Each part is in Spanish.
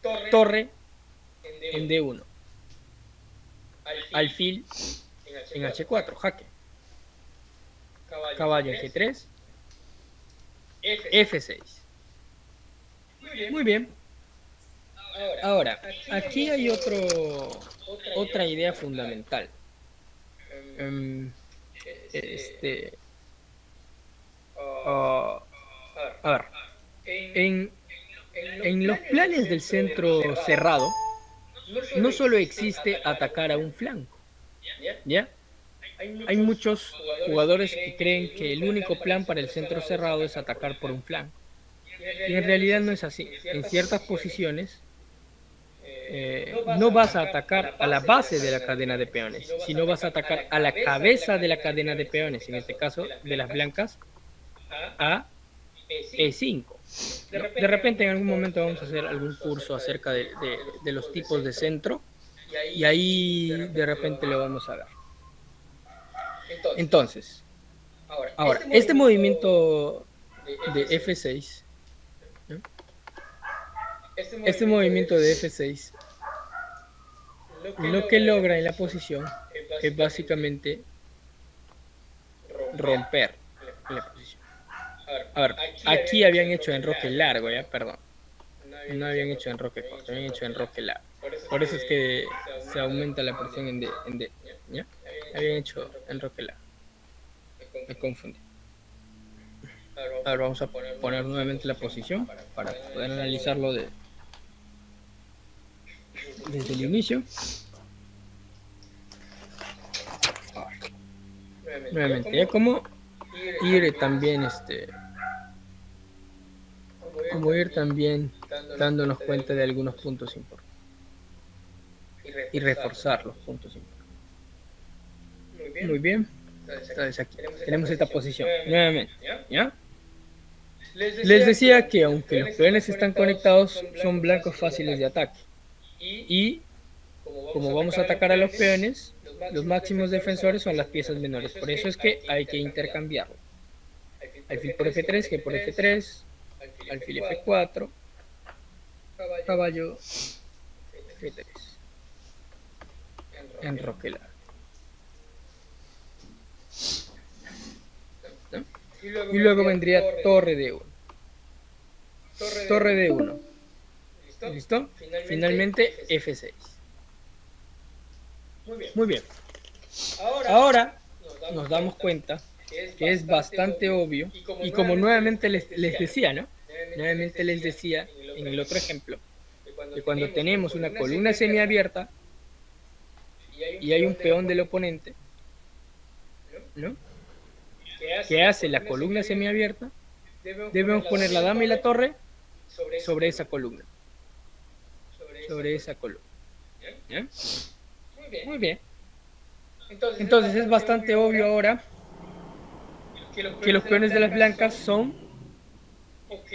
torre en D1, alfil en H4, jaque, caballo en G3, F6. Muy bien. Ahora, aquí hay otra idea fundamental. A ver, en los planes del centro cerrado, no solo existe atacar a un flanco, ¿ya? Hay muchos jugadores que creen que el único plan para el centro cerrado es atacar por un flanco. Y en realidad no es así. En ciertas posiciones no vas a atacar a la base de la cadena de peones, sino vas a atacar a la cabeza de la cadena de peones, en este caso de las blancas, a E5. ¿No? De repente en algún momento vamos a hacer algún curso acerca de los tipos de centro y ahí de repente lo vamos a ver. Entonces, ahora, este movimiento de F6, ¿no? Este movimiento de F6 lo que logra en la posición es básicamente romper la posición. A ver, aquí habían hecho enroque largo, ¿ya? Perdón. No habían hecho enroque corto, habían hecho enroque largo. Por eso es que se aumenta la presión en D, ¿ya? Habían hecho enroque largo. Me confundí. Ahora vamos a poner nuevamente la posición para poder analizarlo desde el inicio. Nuevamente, ya como ir también como ir también dándonos cuenta de algunos puntos importantes y reforzar los puntos importantes. Muy bien. Entonces aquí tenemos esta posición nuevamente, ¿ya? Les decía que aunque los peones están conectados, son blancos fáciles de ataque. Y como vamos a atacar a los peones, los máximos defensores son las piezas menores. Por eso es que hay que intercambiarlo. Alfil por F3, G por F3, alfil F4, caballo F3. Enroque largo. ¿No? Y luego vendría torre D1. Torre D1. ¿Listo? Finalmente F6. Muy bien. Ahora nos damos cuenta que es bastante obvio y como nuevamente les decía, ¿no? Nuevamente les decía en el otro ejemplo que cuando tenemos una columna semiabierta y hay un peón del oponente, ¿no? Que hace la columna semiabierta, debemos poner la dama y la torre sobre esa columna. Sobre esa columna. ¿Ya? Muy bien. Entonces es bastante obvio ahora que los peones de las blancas son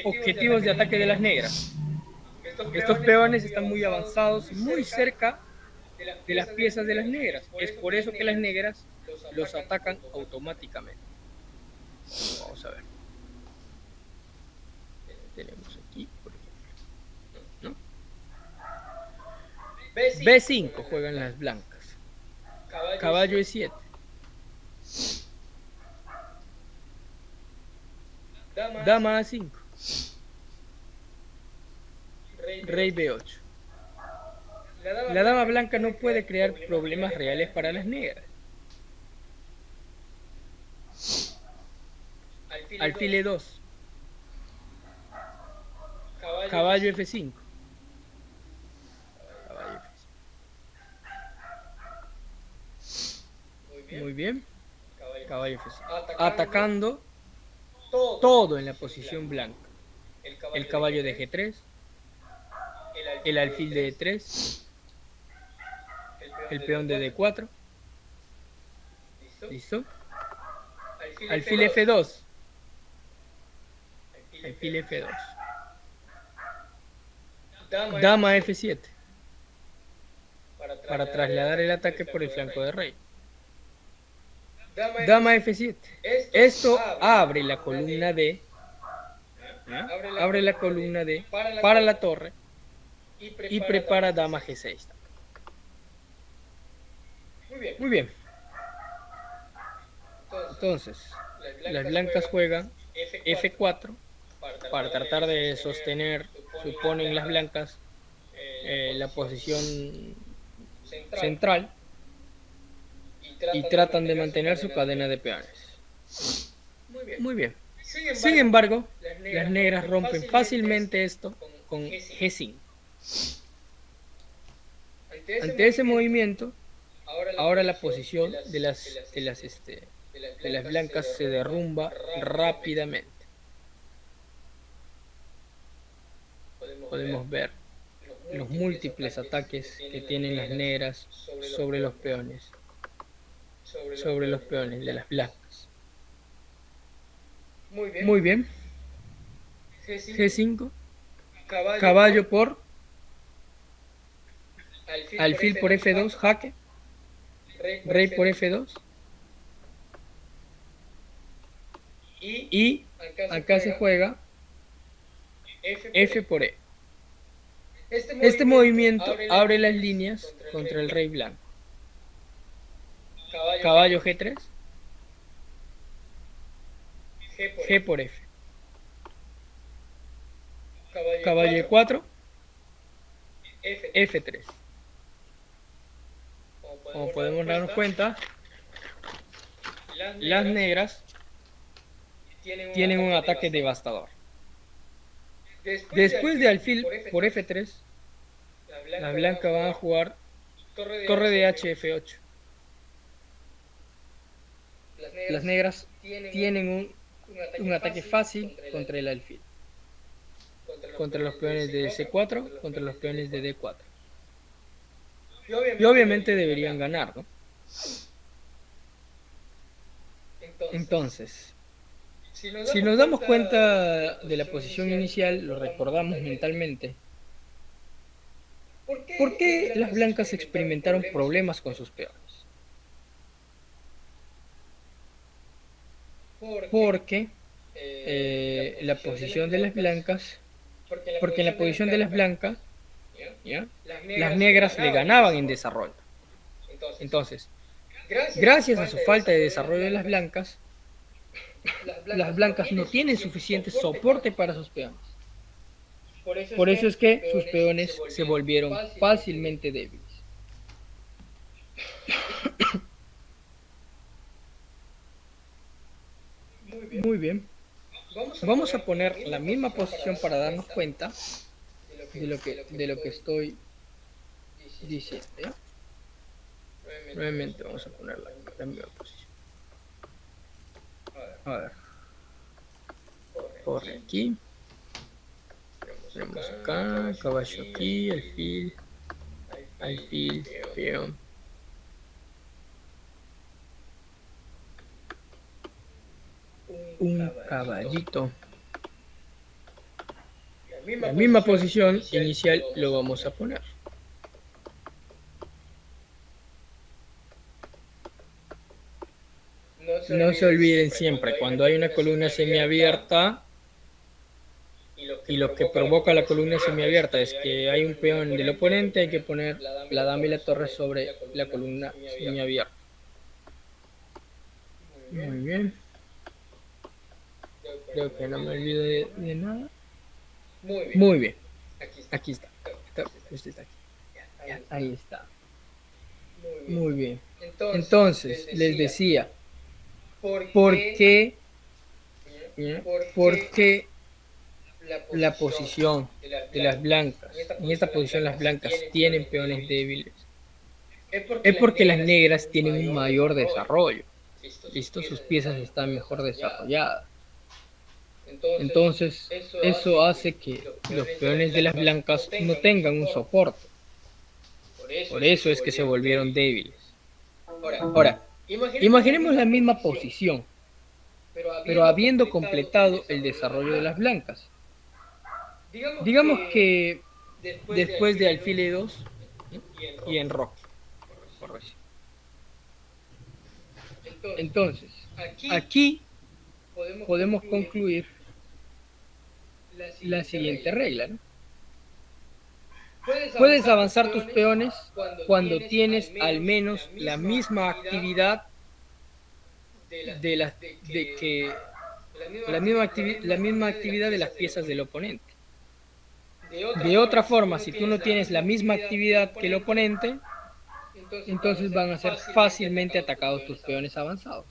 objetivos de ataque de las negras. Estos peones están muy avanzados, muy cerca de las piezas de las negras. Es por eso que las negras los atacan automáticamente. Vamos a ver. Tenemos aquí, por ejemplo, ¿no? B5 juegan las blancas. Caballo E7. Dama A5. Rey B8. La dama blanca no puede crear problemas reales para las negras. Alfil E2. Caballo F5. Caballo F5. Muy bien. Caballo F5. Atacando todo en la posición blanca. El caballo de G3. El alfil de E3. El peón de D4. ¿Listo? Alfil F2. Alfil F2. Dama F7. Para trasladar el ataque por el flanco de rey. Dama F7. Esto abre la columna D. Abre la columna D para la torre. y prepara dama G6. Muy bien. Entonces, las blancas juegan F4 para tratar de sostener, suponen las blancas, la posición central y tratan de mantener su cadena de peones. Muy bien. Sin embargo, las negras rompen fácilmente esto con G5. Ante ese movimiento, ahora la posición de las blancas se derrumba rápidamente. Podemos ver los múltiples ataques que tienen las negras sobre los peones de las blancas. Muy bien. G5. Caballo por alfil por F2, jaque. Rey por F2. Y acá se juega F por E. Este movimiento abre las líneas contra el rey blanco. Caballo G3. G por F. Caballo E4. F3. Como podemos darnos cuenta, las negras tienen un ataque devastador. Después de alfil por F3, las blancas van a jugar torre de H F8. Las negras tienen un ataque fácil contra el alfil, contra los peones de C4, contra los peones de D4. Y obviamente deberían ganar, ¿no? Entonces, si nos damos cuenta de la posición inicial, lo recordamos mentalmente. ¿Por qué las blancas experimentaron problemas con sus peones? Porque la posición de las blancas, porque en la posición de las blancas, ¿ya? Las negras le ganaban en desarrollo. Entonces, gracias a su falta de desarrollo de las blancas no tienen suficiente soporte para sus peones. Por eso es que sus peones se volvieron fácilmente débiles. Muy bien. Vamos a poner la misma posición para darnos cuenta de lo que estoy diciendo, ¿ya? Nuevamente vamos a poner la misma posición. A ver. Corre aquí. Tenemos acá, caballo aquí, alfil, peón. Un caballito. La misma posición inicial lo vamos a poner. No se olviden siempre, cuando hay una columna semiabierta y lo que provoca la columna semiabierta es que hay un peón del oponente, hay que poner la dama y la torre sobre la columna semiabierta. Muy bien. Creo que no me olvido de nada. Muy bien. Aquí está. Este está aquí. Ahí está. Muy bien. Entonces, les decía, ¿por qué la posición de las blancas? En esta posición las blancas tienen peones débiles. Es porque las negras tienen un mayor desarrollo. ¿Listo? Sus piezas están mejor desarrolladas. Entonces, eso hace que los peones de las blancas no tengan un soporte. Por eso es que se volvieron débiles. Ahora, imaginemos la misma posición, pero habiendo completado el desarrollo de las blancas. Digamos que después de alfil E2 y enroque. Entonces, aquí podemos concluir la siguiente regla, ¿no? Puedes avanzar tus peones cuando tienes al menos la misma actividad la misma actividad de las piezas del oponente. De otra forma, si tú no tienes la misma actividad que el oponente, entonces van a ser fácilmente atacados tus peones avanzados.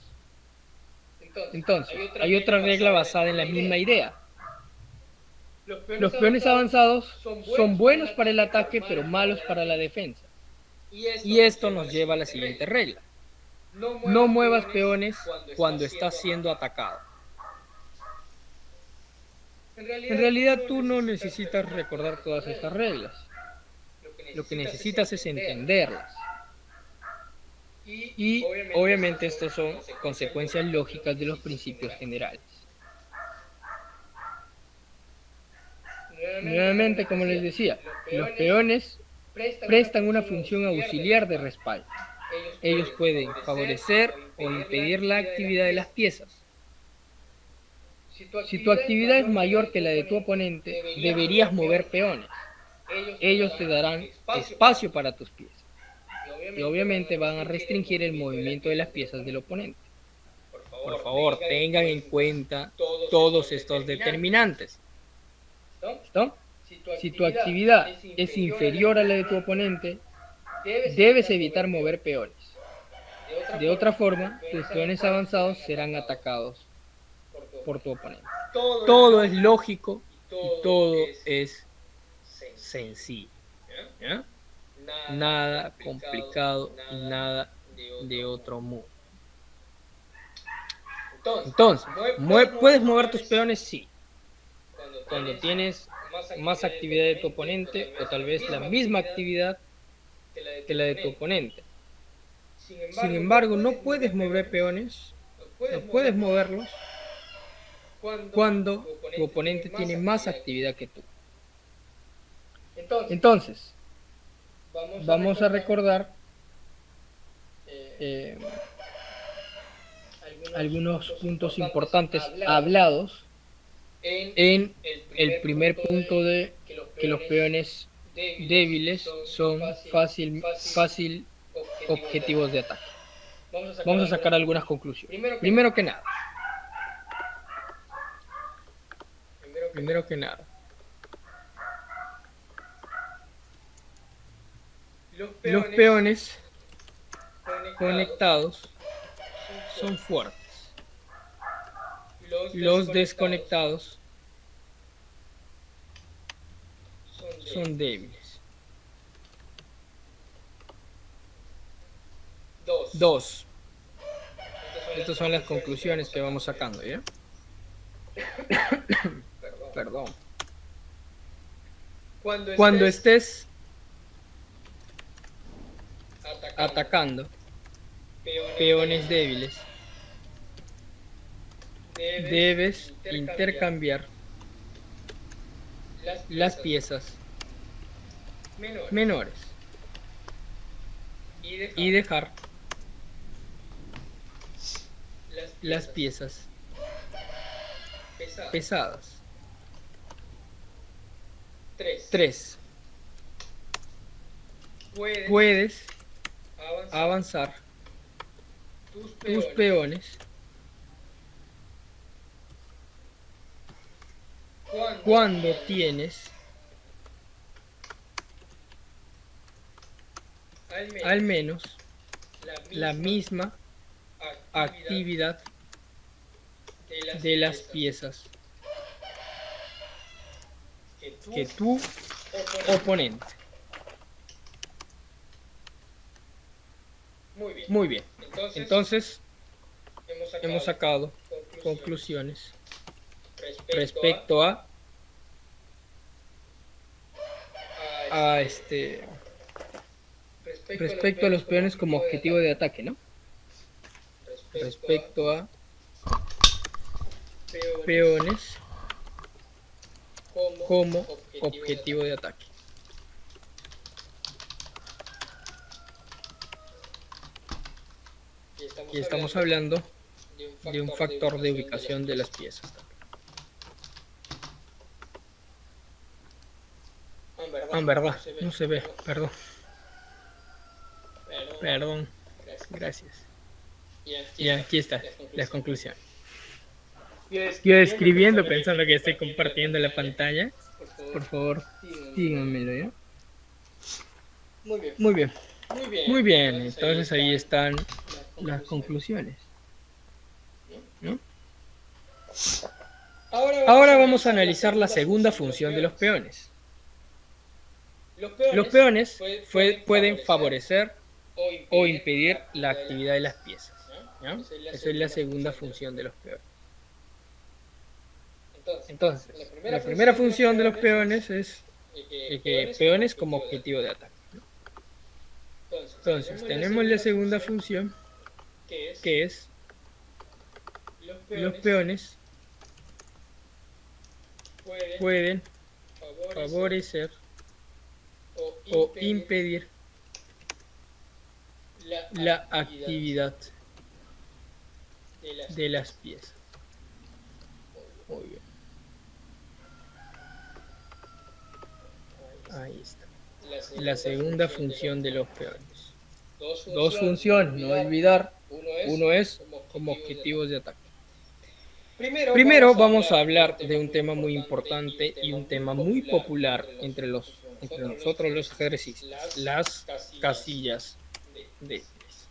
Entonces, hay otra regla basada en la misma idea. Los peones avanzados son buenos para el ataque, pero malos para la defensa. Y esto nos lleva a la siguiente regla. No muevas peones cuando estás siendo atacado. En realidad tú no necesitas recordar todas estas reglas. Lo que necesitas es entenderlas. Y obviamente estos son consecuencias lógicas de los principios generales. Nuevamente, como les decía, los peones prestan una función auxiliar de respaldo. Ellos pueden favorecer o impedir la actividad de las piezas. Si tu actividad es mayor que la de tu oponente, deberías mover peones. Ellos te darán espacio para tus piezas. Y obviamente van a restringir el movimiento de las piezas del oponente. Por favor, tengan en cuenta todos estos determinantes. ¿Listo? Si tu actividad es inferior a la de tu oponente, debes evitar mover peones. De otra forma, tus peones avanzados serán atacados por tu oponente. Todo es lógico y todo es sencillo. ¿Ya? Nada complicado y nada de otro mundo. Entonces, ¿puedes mover tus peones? Sí. Cuando tienes más actividad de tu oponente o tal vez la misma actividad que la de tu oponente. Sin embargo, no puedes mover peones, no puedes moverlos cuando tu oponente tiene más actividad que tú. Entonces, vamos a recordar algunos puntos importantes hablados en el primer punto de que los peones débiles son fácil objetivos de ataque. Vamos a sacar algunas conclusiones. Primero que nada, los peones conectados son fuertes. Los desconectados son débiles. 2. Estas son las conclusiones que vamos sacando, ¿ya? Perdón. Cuando estés atacando peones débiles, debes intercambiar las piezas menores y dejar las piezas pesadas. 3. Puedes avanzar tus peones cuando tienes al menos la misma actividad de las piezas que tu oponente. Muy bien. Entonces, hemos sacado conclusiones respecto a respecto a los peones como objetivo de ataque, ¿no? Respecto a peones como objetivo de ataque. Y estamos hablando de un factor de ubicación de las piezas. verdad, no se ve, perdón. Perdón, gracias. Y aquí está, la conclusión. Yo escribiendo pensando que estoy compartiendo la pantalla. Por favor, díganmelo, ¿ya? Muy bien. Muy bien, entonces ahí están las conclusiones, ¿no? Ahora vamos a analizar la segunda función de los peones. Los peones pueden favorecer o impedir la actividad de las piezas, ¿ya? Esa es la segunda función de los peones. Entonces, la primera función de los peones es peones como objetivo de ataque, ¿no? Entonces, tenemos la segunda función, que es los peones pueden favorecer o impedir la actividad de las piezas. Muy bien. Ahí está. La segunda función de los peones. Dos funciones, no olvidar. Uno es como objetivos de ataque. Primero vamos a hablar de un tema muy importante y un tema muy popular entre nosotros los ejercistas, las casillas débiles.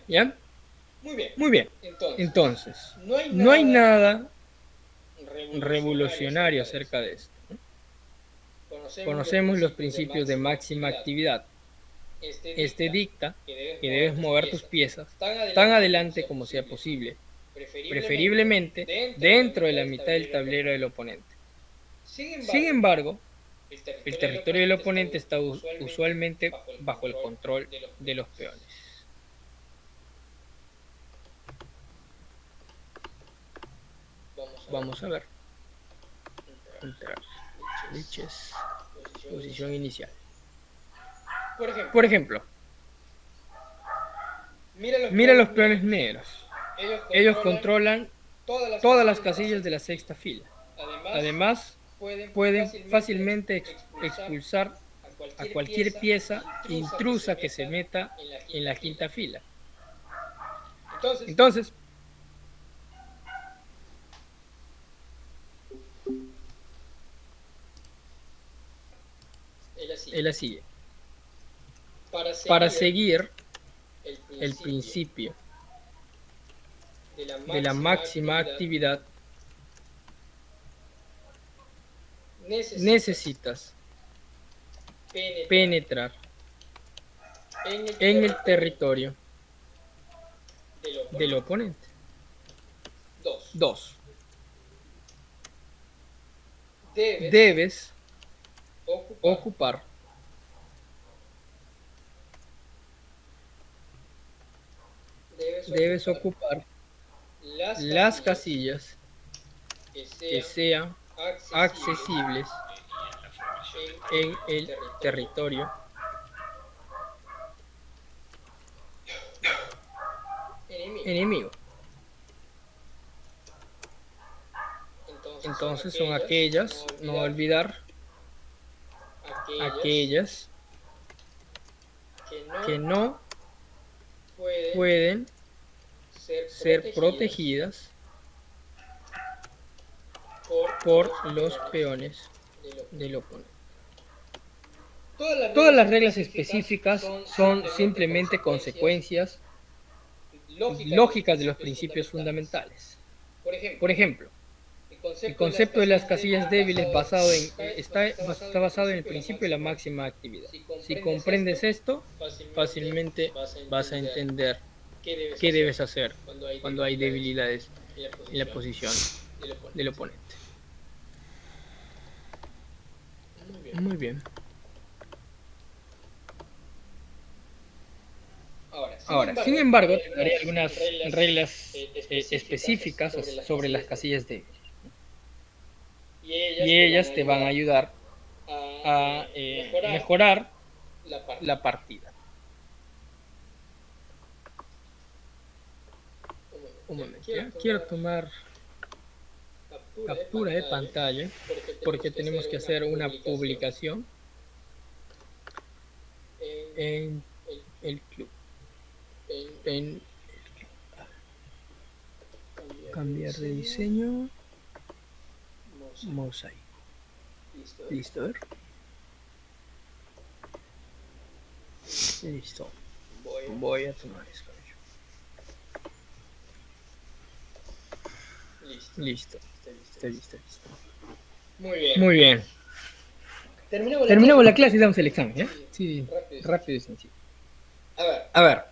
¿Ya? Muy bien. Entonces, no hay nada revolucionario acerca de esto, ¿no? Conocemos los principios de máxima actividad. Este dicta que debes mover tus piezas tan adelante como sea posible, preferiblemente dentro de la mitad del tablero del oponente. Sin embargo, el territorio del oponente está usualmente bajo el control de los peones. Vamos a ver. Entrar. Liches. Posición inicial. Por ejemplo, mira los peones negros. Ellos controlan todas las casillas de la sexta fila. Además, pueden fácilmente expulsar a cualquier pieza intrusa que se meta en la quinta fila. Entonces, es la sigue. Para seguir el principio de la máxima actividad, necesitas penetrar en el territorio del oponente. 2. Debes ocupar las casillas que sean accesibles en el territorio enemigo. Entonces son aquellas, no olvidar, aquellas que no pueden ser protegidas por los peones del oponente. Todas las reglas específicas son simplemente consecuencias lógicas de los principios fundamentales. Por ejemplo, el concepto de las casillas débiles está basado en el principio de la máxima actividad. Si comprendes esto, fácilmente vas a entender qué debes hacer cuando hay debilidades en la posición del oponente. Muy bien. Ahora, sin embargo, te daré algunas reglas específicas sobre las casillas débiles. Y ellas te van a ayudar a mejorar la partida. Un momento, ¿ya? Quiero tomar captura de pantalla porque tenemos que hacer una publicación en el club. En cambiar de diseño, mosaico. Listo, a ver. Listo. Voy a tomar eso. Listo. Está listo. Muy bien. Terminamos la clase y damos el examen, ¿ya? Sí, rápido y sencillo. A ver,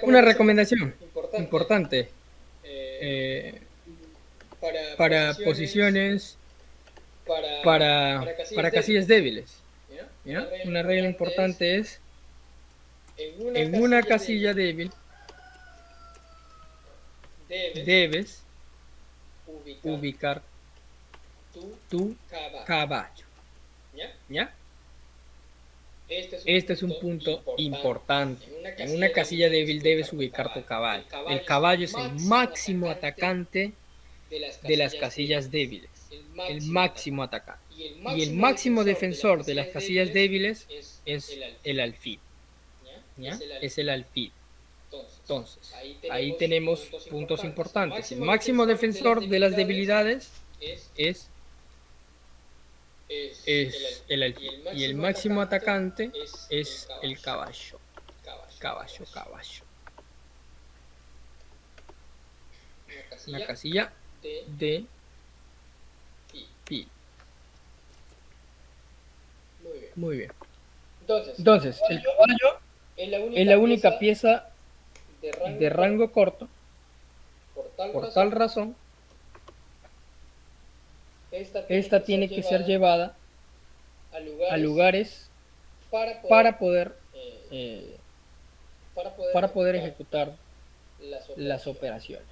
una recomendación importante para posiciones, para casillas débiles. ¿Ya? Una regla importante es, en una casilla débil debes ubicar tu caballo. ¿Ya? Este es un punto importante. En una casilla débil debes ubicar tu caballo. El caballo es el máximo atacante de las casillas débiles. El máximo atacante. Y el máximo defensor de las casillas débiles es el alfil. ¿Ya? Es el alfil. Entonces, ahí tenemos puntos importantes. El máximo defensor de las debilidades es el alfil. Y el máximo atacante es el caballo. Caballo. Una casilla de fil. Muy bien. Entonces, el caballo es la única pieza de rango corto. Por tal razón, esta tiene que ser llevada a lugares para poder ejecutar las operaciones.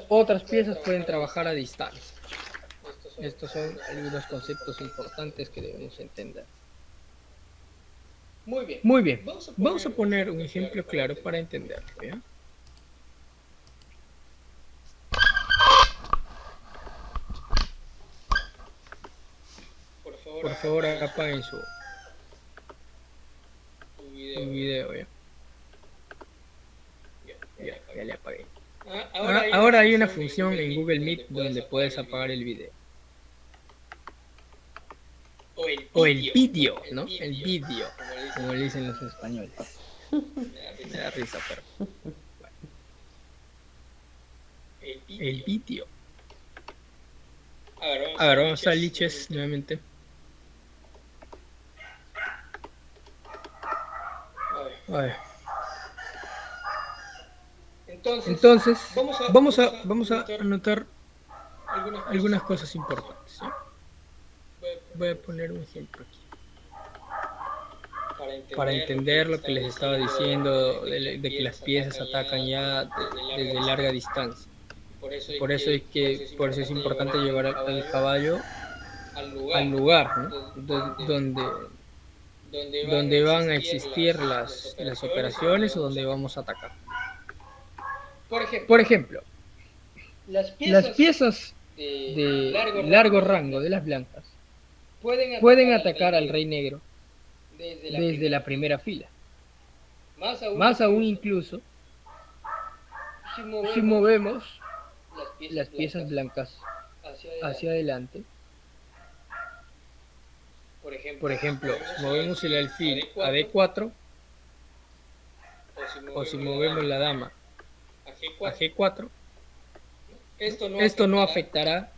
Otras piezas pueden trabajar a distancia. Estos son algunos conceptos importantes que debemos entender. Muy bien. Vamos a poner un ejemplo claro para entenderlo, ¿ya? Por favor, apaguen su video, ¿ya? Ya le apagué. Ahora hay una función en Google Meet donde puedes apagar el video. O el vídeo, ¿no? El vídeo, como le dicen los españoles. Me da risa, pero... Bueno. El vídeo. A ver, vamos a liches nuevamente. A ver. Entonces, vamos a anotar algunas cosas importantes, ¿sí? Voy a poner un ejemplo aquí. Para entender lo que les estaba diciendo, de que las piezas atacan ya desde larga distancia. Por eso es importante llevar al caballo al lugar, ¿no? donde van a existir las operaciones o donde vamos a atacar. Por ejemplo, las piezas de largo rango de las blancas pueden atacar al rey negro desde la primera fila. Más aún incluso si movemos las piezas blancas hacia adelante. Por ejemplo, si movemos el alfil a D4 o si movemos la dama a G4, esto no afectará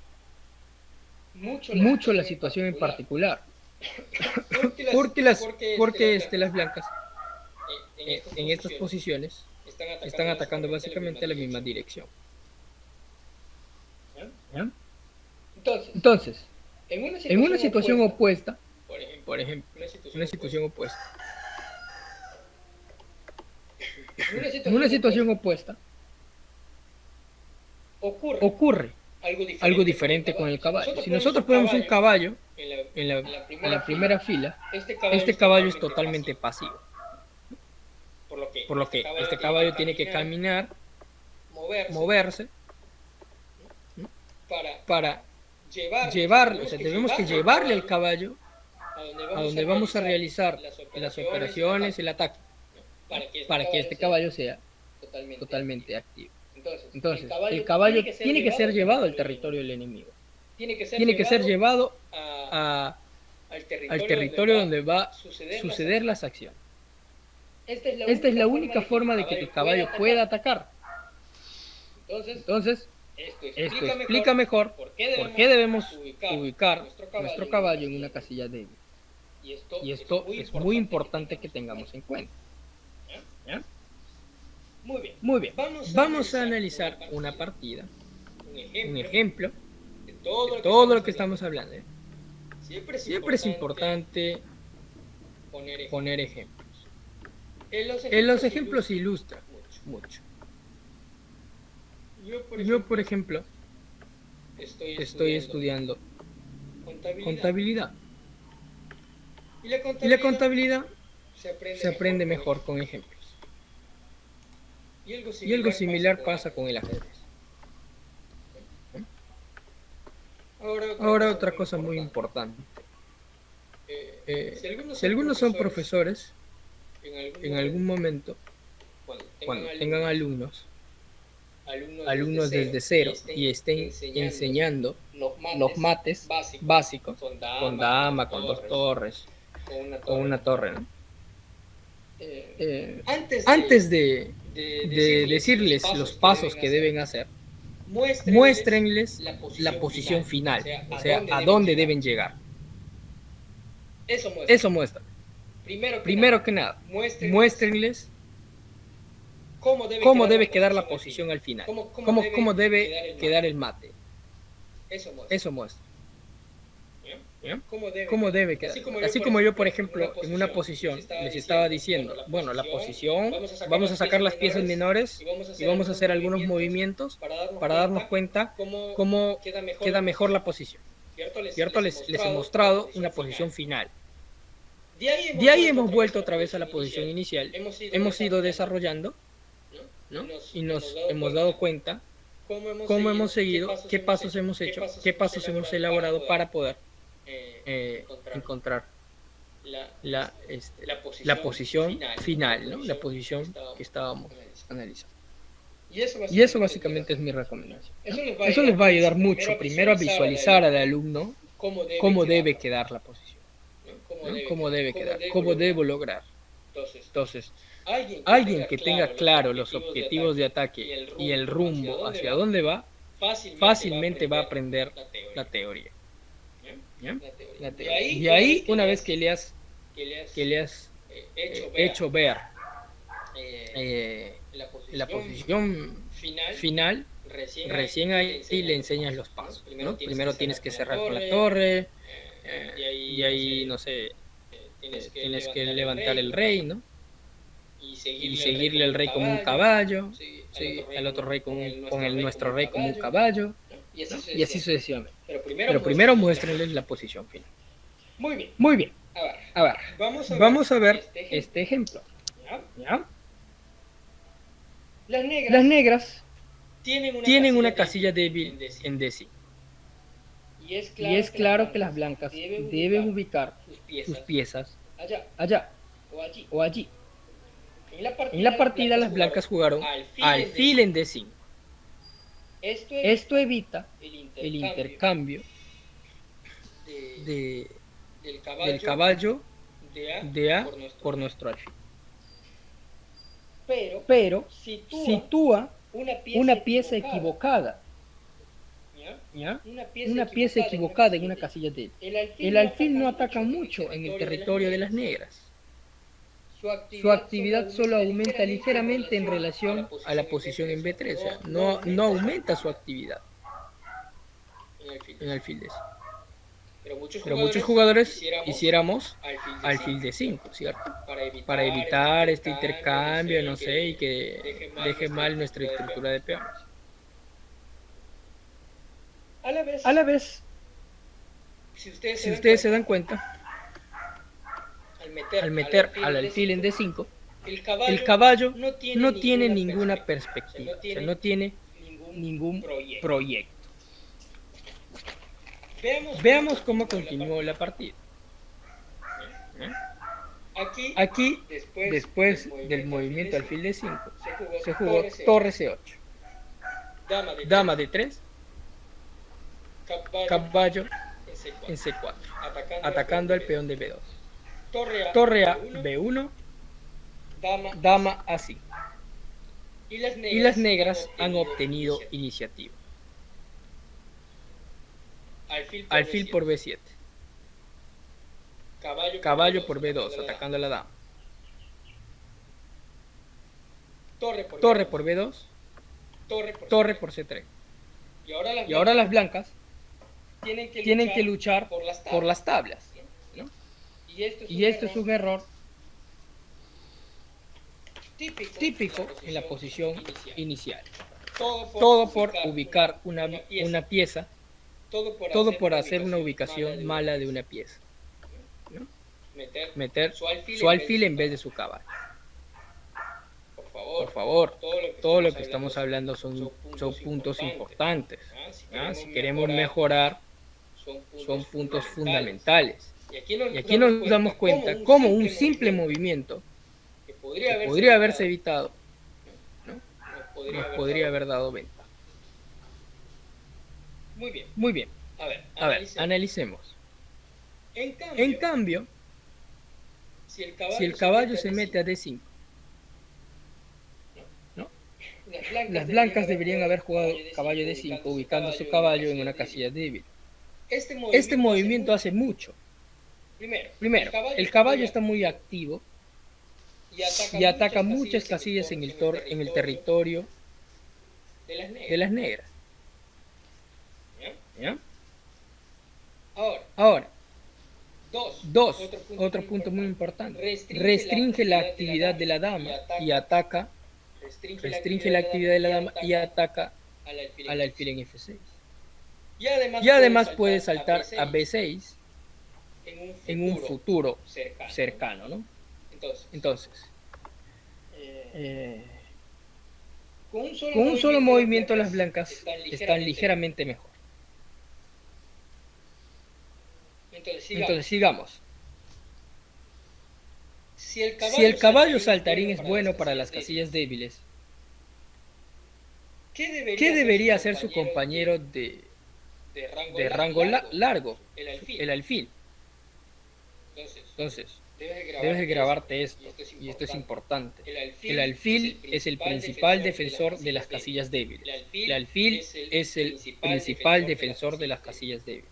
mucho la situación en particular. Porque las blancas en estas posiciones están atacando básicamente a la misma dirección. ¿Ya? Entonces, en una situación opuesta, por ejemplo, una situación opuesta, ocurre algo diferente con el caballo. Si nosotros ponemos un caballo en la primera fila, este caballo es totalmente pasivo. Por lo que este caballo tiene que caminar, moverse para llevarlo, o sea, tenemos que llevarle al caballo a donde vamos a realizar las operaciones, el ataque, para que este caballo sea totalmente activo. Entonces, el caballo tiene que ser llevado al territorio del enemigo. Tiene que ser llevado al territorio donde va a suceder las acciones. Esta es la única forma de que el caballo pueda atacar. Entonces, esto explica mejor por qué debemos ubicar nuestro caballo en una casilla débil. Y esto es muy importante que tengamos en cuenta. ¿Ya? Muy bien. Vamos a analizar una partida, un ejemplo de todo lo que estamos hablando. Siempre es importante poner ejemplos. En los ejemplos se ilustra mucho. Yo, por ejemplo, estoy estudiando contabilidad. Y la contabilidad se aprende mejor con ejemplos. Y algo similar pasa con el ajedrez. Ahora otra cosa muy importante. Si algunos son profesores, en algún momento, cuando tengan alumnos desde cero y estén enseñando los mates básicos, con dama, con dos torres, con una torre, ¿no? Antes de decirles los pasos que deben hacer, muéstrenles la posición final, o sea, a dónde deben llegar. Eso muestra. Primero que nada, muéstrenles cómo debe quedar la posición al final, cómo debe quedar el mate. Eso muestra. ¿Cómo debe quedar? Así como yo, por ejemplo, en una posición les estaba diciendo, bueno, la posición, vamos a sacar las piezas menores y vamos a hacer algunos movimientos para darnos cuenta cómo queda mejor la posición. ¿Cierto? Les he mostrado una posición final. De ahí hemos vuelto otra vez a la posición inicial. Hemos ido desarrollando, ¿no? Y nos hemos dado cuenta cómo hemos seguido, qué pasos hemos hecho, qué pasos hemos elaborado para poder encontrar la posición final, ¿no? La posición que estábamos analizando. Y eso básicamente es mi recomendación, ¿no? Eso les va a ayudar mucho, primero a visualizar al alumno cómo debe quedar la posición, ¿no? Cómo debe quedar, cómo debo lograr. Entonces, alguien que tenga claro los objetivos de ataque y el rumbo hacia dónde va, fácilmente va a aprender la teoría. ¿Ya? La teoría. Y ahí, una vez que le has hecho ver la posición final, recién ahí le enseñas los pasos, ¿no? Primero tienes que cerrar con la torre, y ahí, no sé, tienes que levantar el rey, ¿no? Y seguirle al rey como un caballo, al otro rey con nuestro rey como un caballo, ¿no? Y así sucesivamente. Pero primero muéstrenles la posición final. Muy bien. A ver, vamos a ver este ejemplo. ¿Ya? Las negras tienen una casilla débil en D5. Y es claro que las blancas deben ubicar sus piezas allá o allí. En la partida las blancas jugaron alfil en D5. Esto evita el intercambio del caballo de A por nuestro alfil. Pero sitúa una pieza equivocada. ¿Ya? Una pieza equivocada en una casilla débil. El alfil no ataca mucho en el territorio de las negras. Su actividad solo aumenta ligeramente en relación a la posición en B3. O sea, no aumenta su actividad en alfil D5. Pero muchos jugadores hiciéramos alfil D5, ¿cierto? Para evitar este intercambio, no sé, y que deje mal nuestra estructura de peones. A la vez, si ustedes se dan cuenta, al meter al alfil en D5, el caballo no tiene ninguna perspectiva, o sea, no tiene ningún proyecto. Veamos cómo continuó la partida. Aquí, después del movimiento alfil de 5, se jugó torre C8, dama de 3, caballo en C4, atacando al peón de B2. Torre A, B1, dama A5. Y las negras han obtenido iniciativa. Alfil por B7. Caballo por B2, atacando a la dama. Torre por B2. Torre por C3. Y ahora las blancas tienen que luchar por las tablas, ¿no? Y esto es un error típico en la posición inicial. Todo por ubicar una pieza, todo por hacer una ubicación mala de una pieza, ¿no? Meter su alfil en vez de su caballo. Por favor, todo lo que estamos hablando son puntos importantes, ¿no? Si queremos mejorar, son puntos fundamentales. Y aquí nos damos cuenta cómo un simple movimiento que podría haberse evitado, ¿no? Nos podría haber dado ventaja. Muy bien. A ver, analicemos. En cambio, si el caballo se mete a D5, ¿no? Las blancas deberían haber jugado caballo D5, ubicando su caballo en una casilla débil. Este movimiento hace mucho. Primero, el caballo está muy activo y ataca muchas casillas en el territorio de las negras. ¿Ya? Ahora, otro punto muy importante. Restringe la actividad de la dama y ataca. Restringe la actividad de la dama y ataca al alfil en F6. Y además puede saltar a B6 en un futuro cercano, ¿no? Entonces, con un solo movimiento las blancas están ligeramente mejor. Entonces sigamos. Si el caballo saltarín es bueno para las casillas débiles, ¿qué debería hacer su compañero de rango largo? El alfil. Entonces, debes de grabarte esto, y esto es importante. El alfil es el principal defensor de las casillas débiles. El alfil es el principal defensor de las casillas débiles.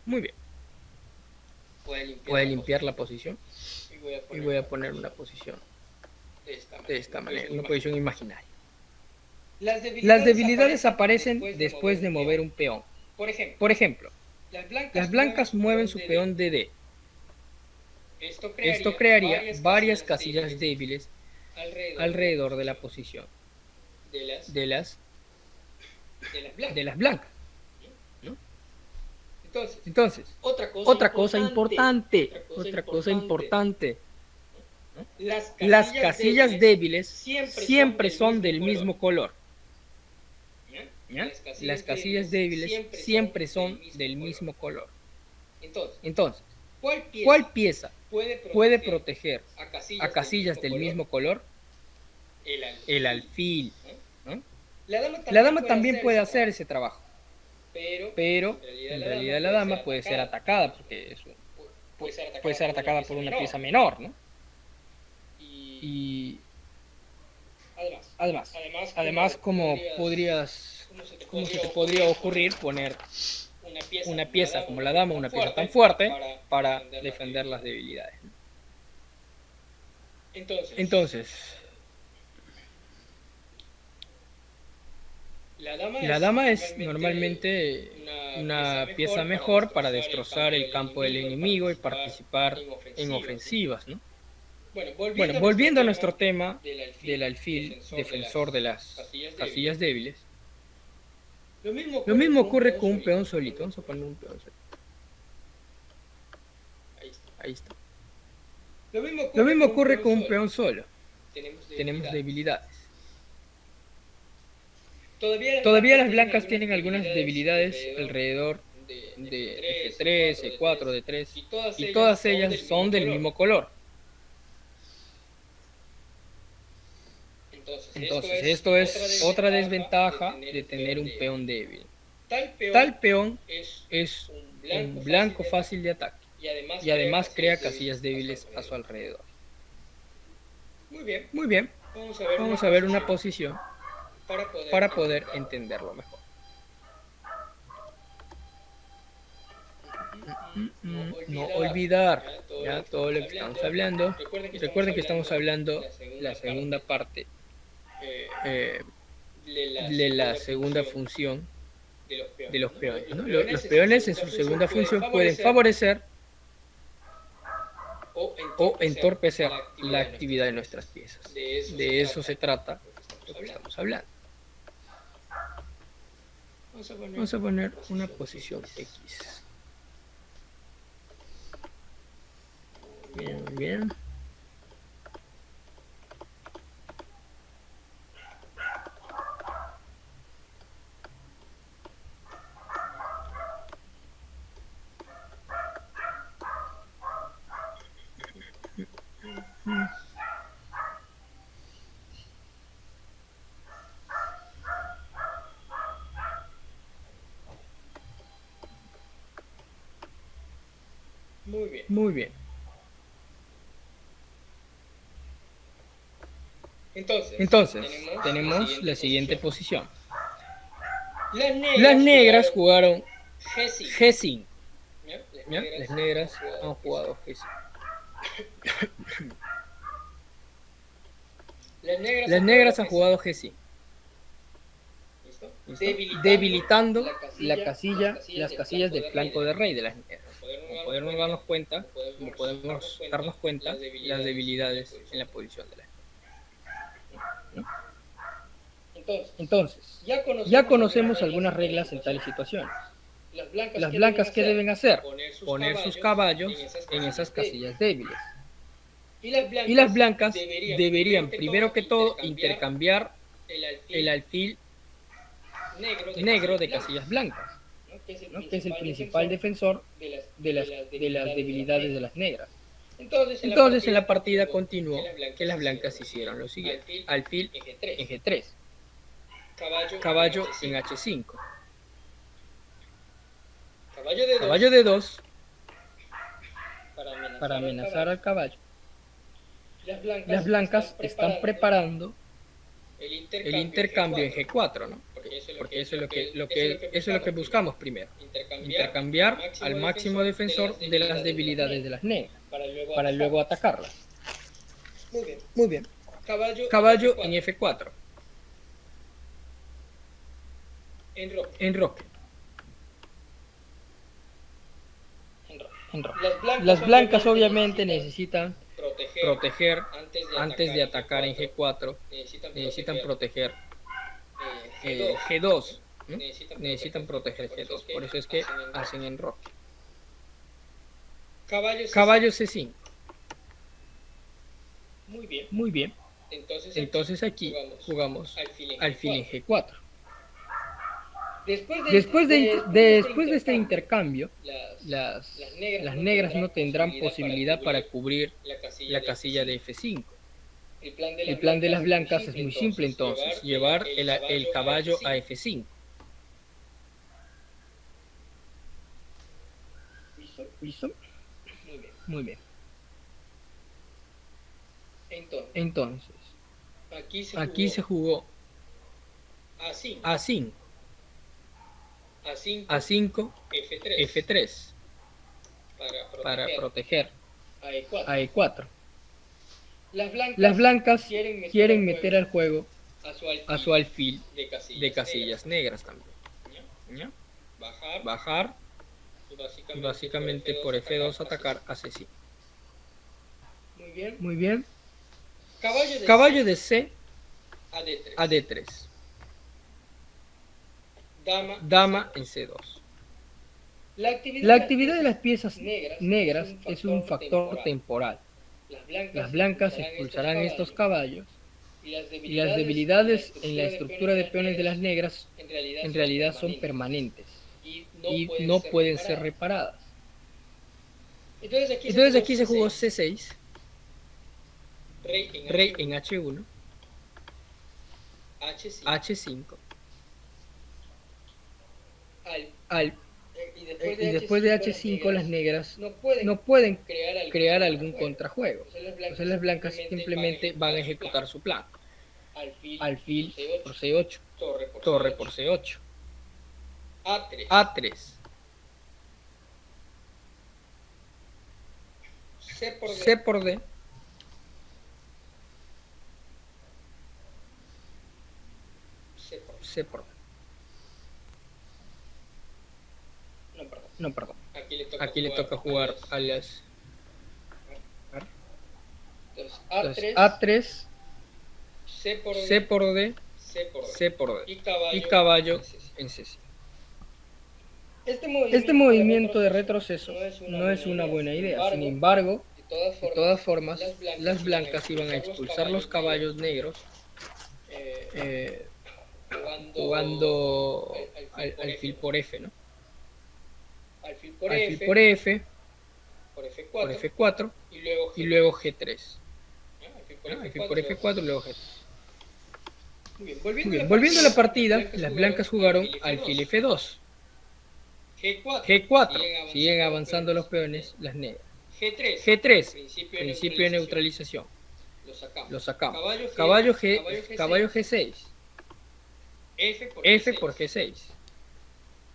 Muy bien. Puede limpiar la posición. Y voy a poner una posición de esta manera, una posición imaginaria. Las debilidades aparecen después de mover un peón. Por ejemplo, las blancas mueven su peón de D. Esto crearía varias casillas débiles alrededor de la posición de las blancas, ¿no? Entonces, otra cosa importante, ¿no? Las casillas débiles siempre son del mismo color. ¿Ya? Las casillas débiles siempre son del mismo color. Entonces, ¿cuál pieza puede proteger a casillas del mismo color? El alfil, ¿no? La dama también puede hacer ese trabajo, pero en realidad la dama puede ser atacada porque puede ser atacada por una pieza menor, ¿no? Y además como se te podría ocurrir poner una pieza como la dama, una pieza tan fuerte para defender las debilidades, ¿no? Entonces, la dama es normalmente una pieza mejor para destrozar el campo del enemigo y participar en ofensivas, ¿no? Bueno, volviendo a nuestro tema del alfil, defensor de las casillas débiles, lo mismo ocurre con un peón solito. Vamos a poner un peón solito. Ahí está. Lo mismo ocurre con un peón solo. Tenemos debilidades. Todavía las blancas tienen algunas debilidades alrededor de F3, E4, D3, y todas ellas son del mismo color. Entonces, esto es otra desventaja de tener un peón débil. Tal peón es un blanco fácil de ataque y además crea casillas débiles a su alrededor. Muy bien, vamos a ver una posición para poder entenderlo mejor. No olvidar ya todo lo que estamos hablando. Recuerden que estamos hablando la segunda parte de la segunda función de los peones, ¿no? Los peones en su segunda función pueden favorecer o entorpecer la actividad de nuestras piezas. De eso se trata lo que estamos hablando. Vamos a poner una posición X. Bien, bien. Muy bien. Entonces, tenemos la siguiente posición. Las negras jugaron G5. Las negras han jugado G5. Las negras han jugado G5. Debilitando las casillas del flanco de rey de las negras. Como podemos darnos cuenta, las debilidades en la posición de las negras. Entonces, ya conocemos algunas reglas en tales situaciones. Las blancas, ¿qué deben hacer? Poner sus caballos en esas casillas débiles. Y las blancas deberían, primero que todo, intercambiar el alfil negro de casillas blancas, ¿no? Que es el principal defensor de las debilidades de las negras. Entonces, en la partida continuó que las blancas hicieron lo siguiente: alfil en G3, caballo en H5, caballo D2 para amenazar al caballo. Las blancas están preparando el intercambio en G4, ¿no? Porque eso es lo que buscamos primero. Intercambiar al máximo defensor de las debilidades de las negras para luego atacarlas. Muy bien. Caballo en F4. Enroque. Las blancas obviamente necesitan proteger antes de atacar en G4. Necesitan proteger G2. ¿no? Necesitan proteger G2. Por eso es que hacen enroque. Caballo C5. Muy bien. Entonces aquí jugamos alfil en G4. Después de este intercambio, las negras no tendrán posibilidad para cubrir la casilla de F5. El plan de las blancas es muy simple entonces: llevar el caballo a F5. ¿Listo? Muy bien. Entonces, aquí se jugó A5. A5, F3 para proteger a E4. Las blancas quieren meter al juego a su alfil de casillas negras también. ¿Ya? Bajar y básicamente por F2 atacar a C5. Muy bien. Caballo de C a D3. Dama en C2. La actividad de las piezas negras es un factor temporal. Las blancas expulsarán estos caballos y las debilidades en la estructura de peones de las negras en realidad son permanentes y no pueden ser reparadas. Entonces aquí se jugó C6, rey en H1, H5, y después de H5 las negras no pueden crear algún contrajuego. Entonces las blancas simplemente van a ejecutar su plan. Alfil por C8, torre por C8, A3, C por D, C por D. No, perdón. Aquí le toca jugar a las... Entonces, A3, C por D, C por D y caballo en C5. Este movimiento de retroceso no es una buena idea. Sin embargo, de todas formas, las blancas iban a expulsar los caballos negros jugando alfil por F, ¿no? Alfil por F, por F4 y luego G3. Alfil por F4 y luego G3. Muy bien, volviendo a la partida, las blancas jugaron alfil F2. G4, siguen avanzando los peones, las negras. G3, principio de neutralización. Lo sacamos. Caballo G6. F por G6.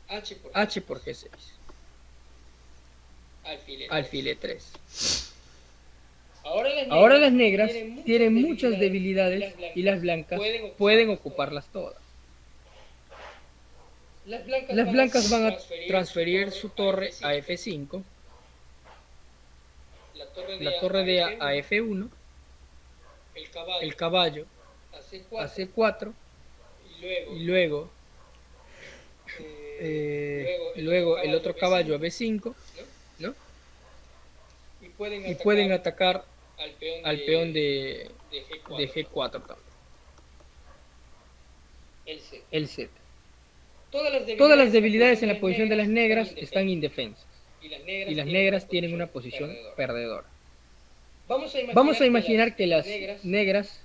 H por G6. Alfil E3. Ahora las negras tienen muchas debilidades y las blancas pueden ocuparlas todas. Las blancas van a transferir su torre a F5, la torre D a F1, el caballo a C4 y luego el otro caballo a B5, ¿no? Y pueden atacar al peón de G4 también. El Z. Todas las debilidades en la posición de las negras están indefensas y las negras tienen una posición perdedora. Vamos a imaginar que las negras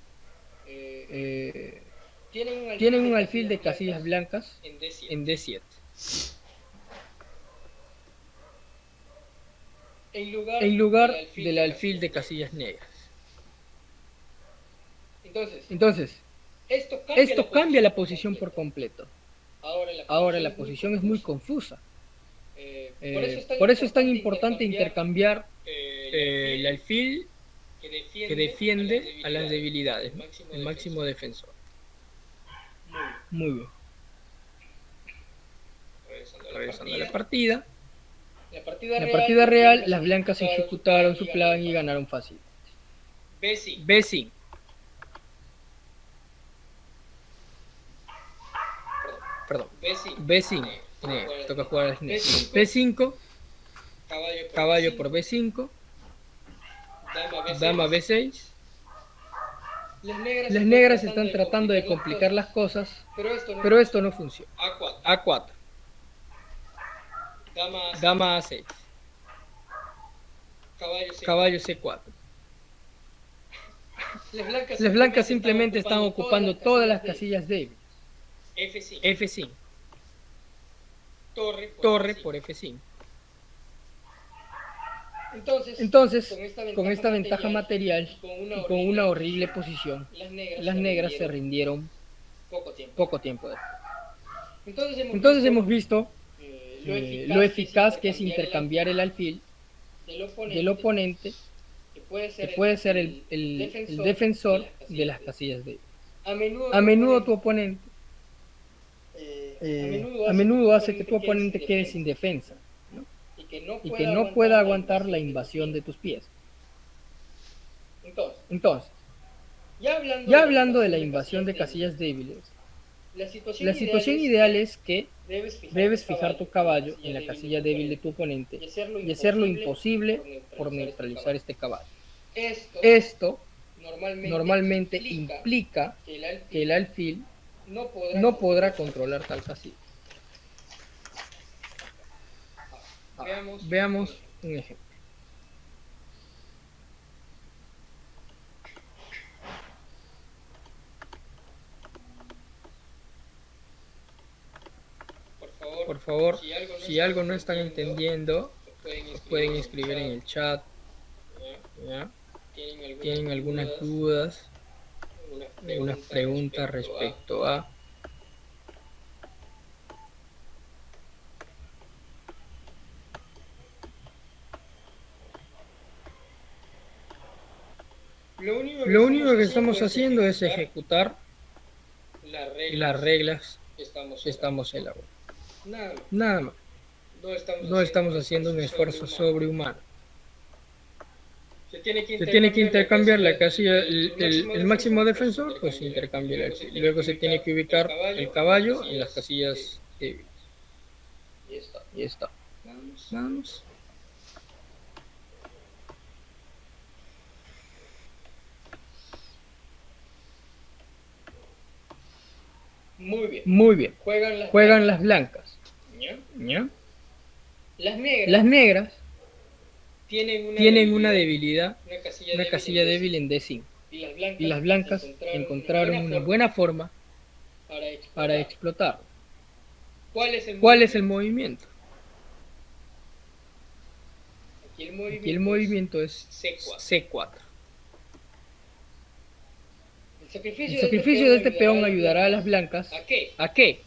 tienen un alfil de casillas blancas en D7. En lugar del alfil de casillas negras. Entonces, esto cambia la posición por completo. Ahora la posición es muy confusa. Por eso es tan importante intercambiar el alfil que defiende a las debilidades, ¿no? El máximo defensor. Muy bien. Regresando a la partida. En la partida real, las blancas ejecutaron su plan y ganaron fácil. B5. Perdón. B5. Toca jugar al B5. Caballo por B5. Dama B6. Las negras están tratando de complicar las cosas, pero esto no funciona. A4. Dama A6. Caballo C4. Las blancas simplemente están ocupando todas las casillas débiles. F5. Torre por F5. Entonces, con esta ventaja material y con una horrible posición, las negras se rindieron poco tiempo después. Entonces hemos visto lo eficaz que es intercambiar el alfil del oponente, que puede ser el defensor de las casillas débiles. A menudo tu oponente hace que tu oponente quede sin defensa, ¿no? Y que no pueda aguantar la invasión de tus piezas. Entonces, ya hablando de la invasión de casillas débiles, la situación ideal es que debes fijar tu caballo en la casilla débil de tu oponente y hacer lo imposible por neutralizar este caballo. Esto normalmente implica que el alfil no podrá controlar tal casilla. Veamos un ejemplo. Por favor, si algo no están entendiendo, pueden escribir en el chat. ¿Ya? ¿Tienen algunas dudas? ¿Algunas preguntas respecto a? Lo único que estamos haciendo es ejecutar las reglas que estamos elaborando. Nada más. No estamos haciendo un esfuerzo sobrehumano. Se tiene que intercambiar la casilla, el máximo defensor, pues se intercambia el alfil. Luego se tiene que ubicar el caballo en las casillas débiles. Y está. Vamos. Muy bien. Juegan las blancas. ¿Ya? Las negras tienen una debilidad, una casilla débil en D5. Y las blancas encontraron una buena forma para explotar. ¿Cuál es el movimiento? Aquí el movimiento es C4. El sacrificio de este peón ayudará a las blancas. ¿A qué?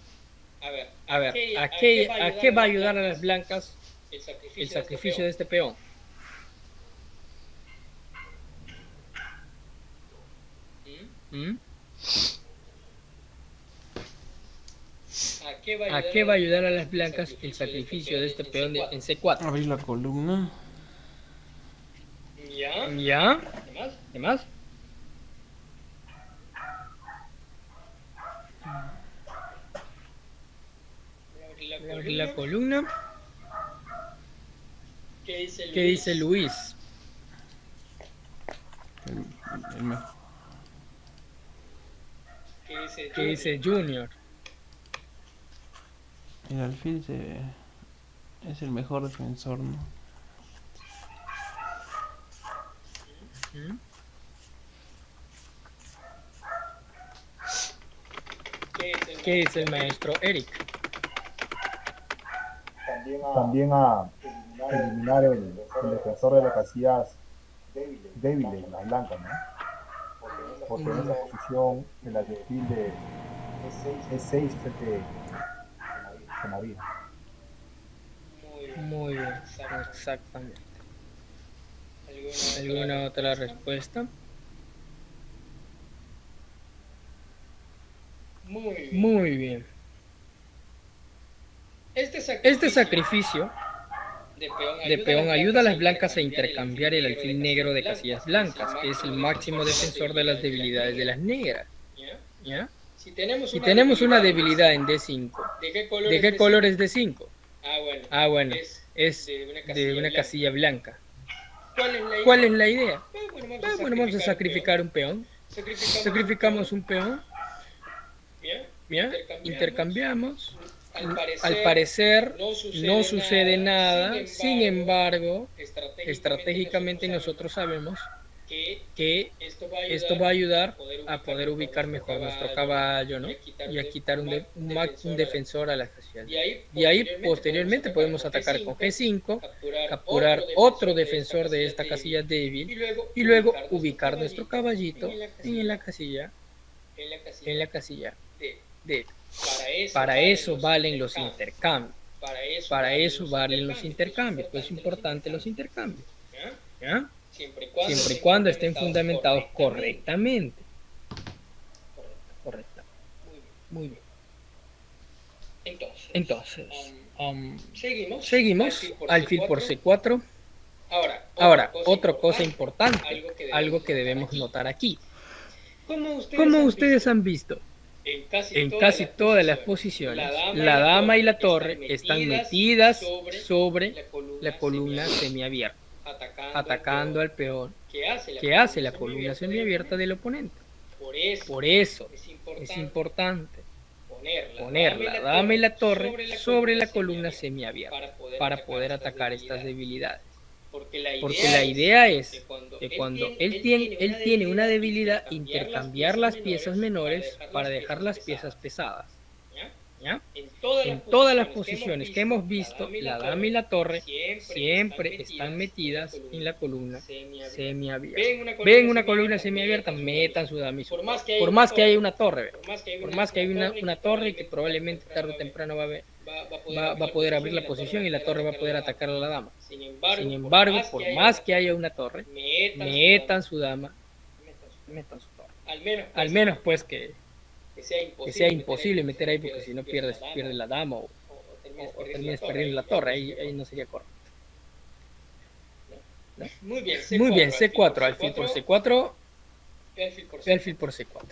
A ver, ¿a qué va a ayudar a las blancas el sacrificio de este peón? ¿Mm? ¿A qué va a ayudar a las blancas el sacrificio de este peón en C4? Abrir la columna. ¿Ya? ¿Qué más? Abrir la columna. ¿Qué dice Luis? El mejor. ¿Qué dice Junior? El alfil es el mejor defensor, ¿no? ¿Qué dice el maestro Eric? También a eliminar el defensor de las casillas débiles, las blancas, ¿no? Porque en esa posición el alfil de E6 es el que navega. Muy bien, exactamente. ¿Alguna otra respuesta? Muy bien. Este sacrificio de peón ayuda a las blancas a intercambiar el alfil negro de casillas blancas, que es el máximo defensor de las debilidades de las negras. ¿Ya? Si tenemos una debilidad en D5, ¿de qué color es D5? Ah, bueno, es de una casilla blanca. ¿Cuál es la idea? Bueno, vamos a sacrificar un peón. Sacrificamos un peón. ¿Ya? Intercambiamos. Al parecer no sucede nada. Sin embargo, estratégicamente nosotros sabemos que esto va a ayudar a poder ubicar mejor nuestro caballo, ¿no? Y a quitar un defensor a la casilla. Y ahí posteriormente podemos atacar con G5, capturar otro defensor de esta casilla débil y luego ubicar nuestro caballito en la casilla D. Para eso valen los intercambios. Para eso valen los intercambios. Pues es importante los intercambios. ¿Ya? Siempre y cuando estén fundamentados correctamente. Correcta. Muy bien. Entonces, seguimos. Alfil por C4. Ahora, otra cosa importante, algo que debemos notar aquí. Como ustedes han visto, en casi todas las posiciones, la dama y la torre están metidas sobre la columna semiabierta. atacando al peón que hace la columna semiabierta del oponente. Por eso es importante poner la dama y la torre sobre la columna semiabierta para poder atacar estas debilidades. Porque la idea es que cuando él tiene una debilidad, intercambiar las piezas menores para dejar las piezas pesadas. ¿Ya? En todas las posiciones que hemos visto, la dama y la torre siempre están metidas en la columna semiabierta. Ven una columna semiabierta, metan su dama y su torre. Por más que haya una torre, por más que haya una torre que probablemente tarde o temprano va a poder abrir la posición y la torre va a poder atacar a la dama. Sin embargo, por más que haya una torre, metan su dama, metan su torre. Al menos pues que sea imposible meter ahí, porque si no pierdes la dama o terminas perdiendo la torre, ahí no sería correcto. ¿No? Muy bien, C4, alfil por C4, alfil por C4.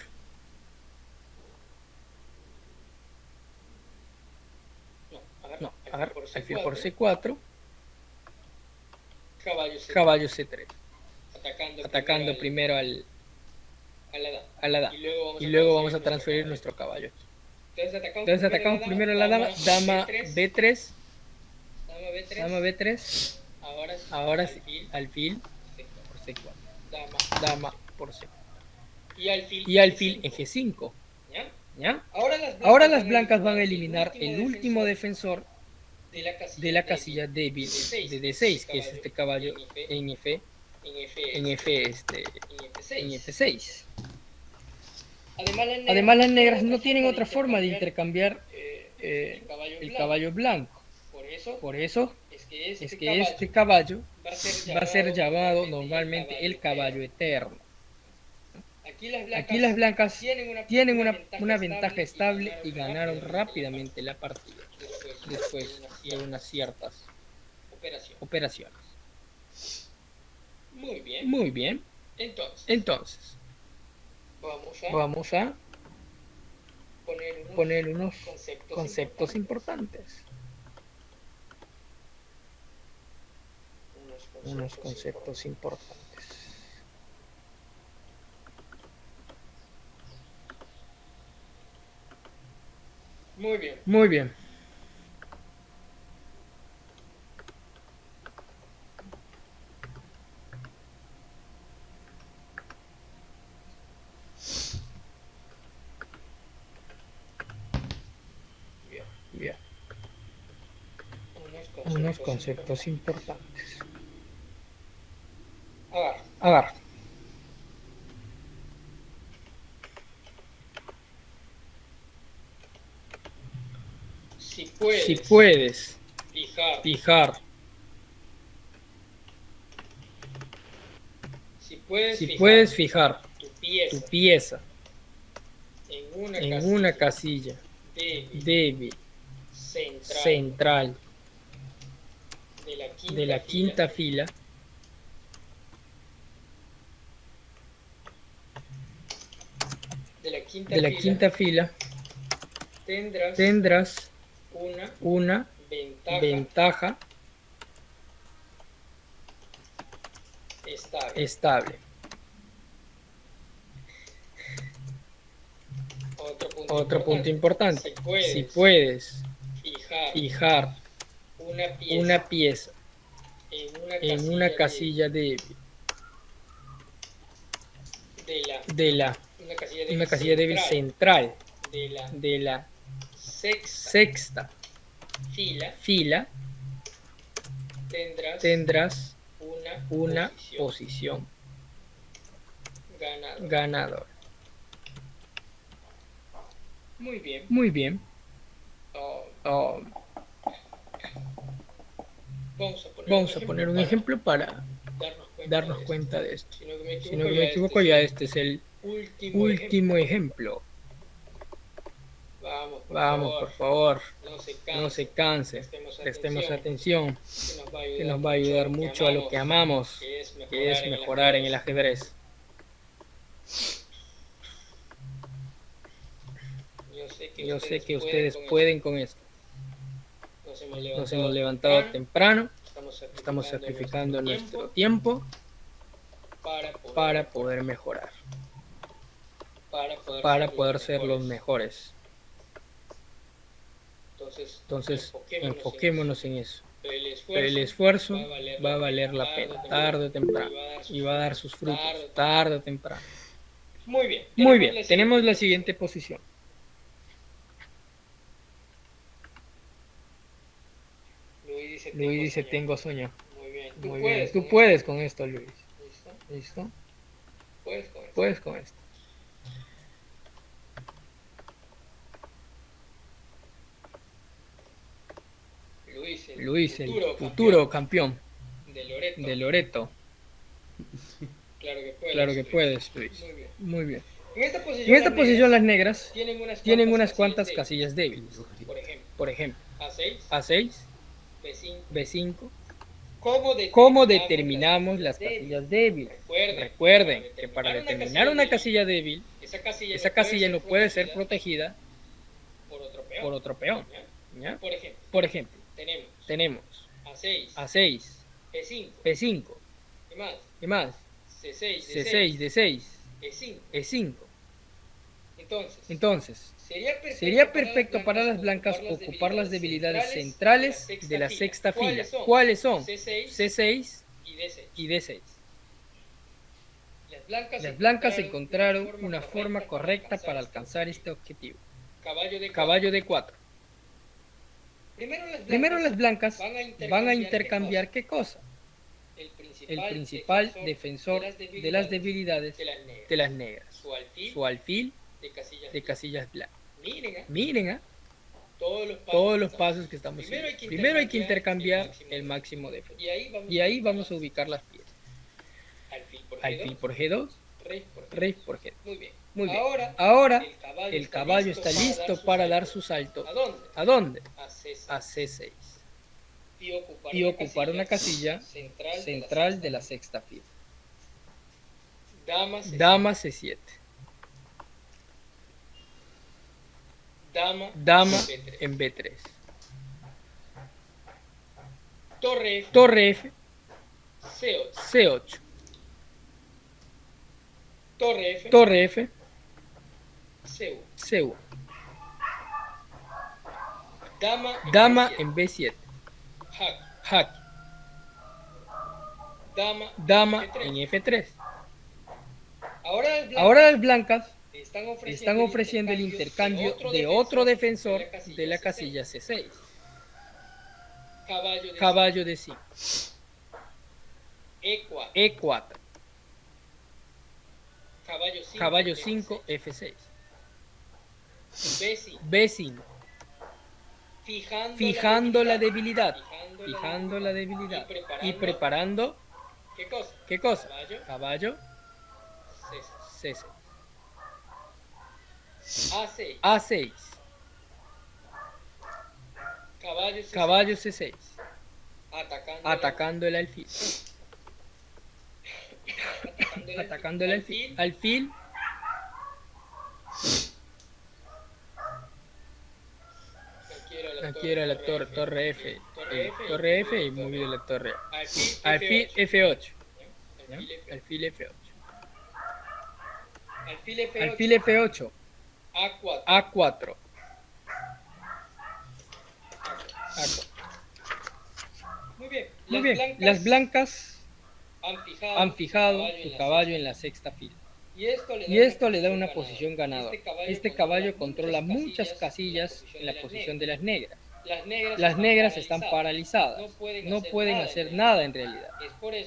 No, agarra alfil por C4, caballo C3, atacando primero a la dama, y luego vamos a transferir nuestro caballo. Entonces atacamos primero a la dama, dama B3, dama B3, ahora sí, alfil por C4, dama por C4, y alfil en G5. ¿Ya? Ahora las blancas van a eliminar el último defensor de la casilla débil de D6, que es este caballo en F6. Además, las negras no tienen otra forma de intercambiar el caballo blanco. Por eso es que este caballo va a ser llamado normalmente el caballo eterno. Aquí las blancas tienen una ventaja estable y ganaron rápidamente la partida después de unas ciertas operaciones. Muy bien. Entonces, vamos a poner unos conceptos importantes. Unos conceptos importantes. Muy bien. Bien. Unos conceptos importantes. Agarra. Si puedes fijar, tu pieza en una casilla débil, central de la quinta fila, tendrás una ventaja estable. Otro punto importante. Si puedes fijar una pieza en una casilla débil una casilla débil central de la sexta fila, tendrás una posición ganadora. Muy bien. Vamos a poner un ejemplo para darnos cuenta de esto. Si no me equivoco, ya este es el último ejemplo. Vamos, por favor, no se canse, prestemos atención, que nos va a ayudar mucho a lo que amamos, que es mejorar en el ajedrez. Yo sé que ustedes pueden con esto. Nos hemos levantado temprano, Estamos sacrificando nuestro tiempo para poder mejorar, para poder ser los mejores. Entonces, enfoquémonos en eso. Pero el esfuerzo va a valer la pena, tarde o temprano, y va a dar sus frutos, tarde o temprano. Muy bien, tenemos la siguiente posición. Luis dice, tengo sueño. Muy bien, tú puedes con esto, Luis. ¿Listo? Puedes con esto. Luis, el futuro campeón de Loreto. Claro que puedes, Luis. Muy bien. En esta posición las negras tienen unas cuantas casillas débiles. Por ejemplo, A6, B5. ¿Cómo determinamos las casillas débiles? Recuerden que para determinar una casilla débil, esa casilla no puede ser protegida por otro peón. ¿Ya? Por ejemplo, tenemos A6, P5, ¿qué más? C6, D6, E5. Entonces, sería perfecto para las blancas ocupar las debilidades centrales de la sexta fila. ¿Cuáles son? C6 y D6. Las blancas encontraron una forma correcta para alcanzar este objetivo. Caballo D4. Primero las blancas van a intercambiar ¿qué cosa? El principal defensor de las debilidades de las negras. Su alfil de casillas blancas. Miren, todos los pasos que estamos haciendo. Primero hay que intercambiar el máximo defensor. Y ahí vamos a ubicar las piezas. Alfil por G2, rey por G2. Muy bien. Ahora el caballo está listo para dar su salto. ¿A dónde? A C6. Y ocupar una casilla central de la sexta fila. Dama C7. Dama en B3. Torre F. C8. Torre F. C1. Dama en B7. Jaque. Dama en F3. Ahora las blancas están ofreciendo el intercambio de otro defensor de la casilla C6. Caballo D5. E4. Caballo 5, F6. B5. Fijando la debilidad. Y preparando. ¿Qué cosa? Caballo C6. A6. Caballo C6. Atacando el alfil. Atacando el alfil. Alfil. Aquí era la torre F. Torre F y movido la torre A. Alfil F8. Alfil F8. Alfil F8. A4. Muy bien. Las blancas han fijado su caballo en la sexta fila. Y esto le da una posición ganadora. Este caballo controla muchas casillas en la posición de las negras. Las negras están paralizadas. No pueden hacer nada en realidad.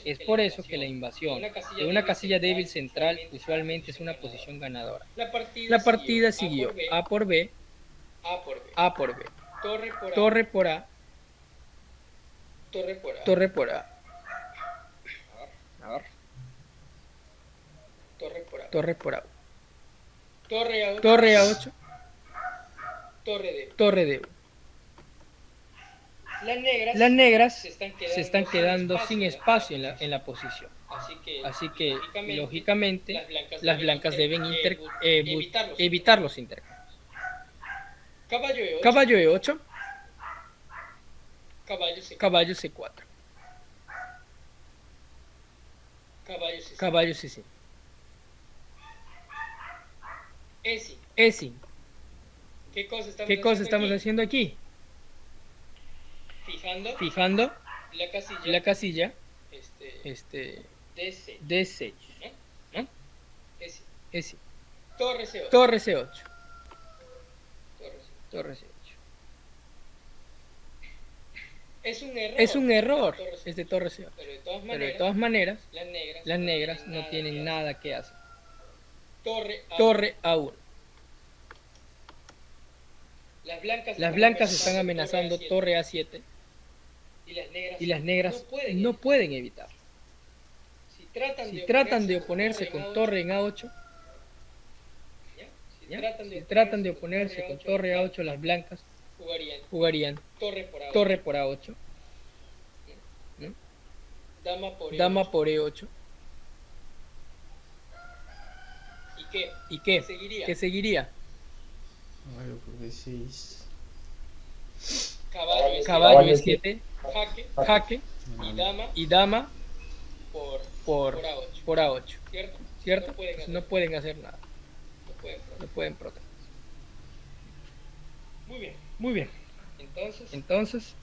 Es por eso que la invasión de una casilla débil central usualmente es una posición ganadora. La partida siguió A por B, A por B, torre por A, torre por A. A ver. Torre por A. Torre A8. Torre D1. Las negras se están quedando sin espacio en la posición. Así que, lógicamente, las blancas deben evitar los intercambios. Caballo E8. Caballo C4. Caballo sí. Esi. ¿Qué cosa estamos haciendo aquí? Fijando la casilla D6. ¿No? Esi. Torre C8. Torre C8. Es un error este torre C8. Pero de todas maneras, las negras no tienen nada que hacer. Torre A1. Las blancas están amenazando torre A7 y las negras no pueden evitar. Si tratan de oponerse con torre en A8, si tratan de oponerse con torre A8, las blancas jugarían torre por A8, ¿no? Dama por E8. ¿Y qué? ¿Qué seguiría? Caballo por D6. Caballo E7, jaque y dama por A8. ¿Cierto? Pues no pueden hacer nada. No pueden proteger. Muy bien. Entonces,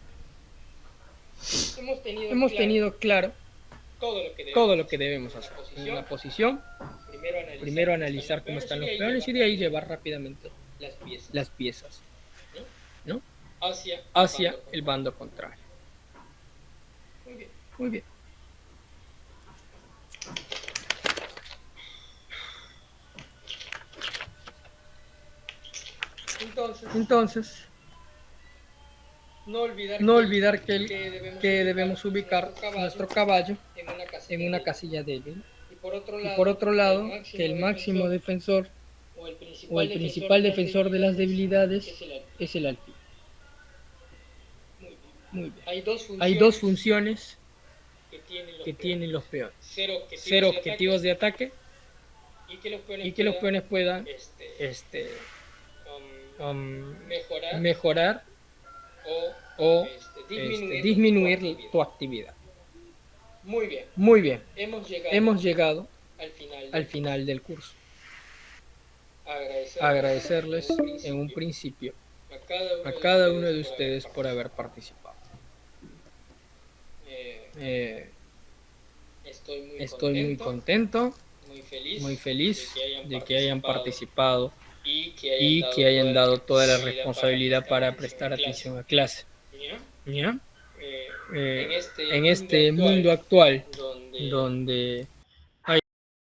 hemos tenido claro todo lo que debemos hacer. En una posición, primero analizar cómo están los peones y de ahí llevar rápidamente las piezas, ¿no? Hacia el bando contrario. Muy bien. Entonces, no olvidar que debemos ubicar nuestro caballo en una casilla débil. Y por otro lado, que el máximo defensor o el principal defensor de las debilidades es el alfil. Muy bien. Hay dos funciones que tienen los peones. Ser objetivos de ataque y que los peones puedan mejorar o disminuir tu actividad. Muy bien. Hemos llegado al final del curso. Agradecerles en un principio a cada uno de ustedes por haber participado. Estoy muy contento, muy feliz de que hayan participado y que hayan dado toda la responsabilidad para prestar atención a clase. ¿Ya? En este mundo actual, donde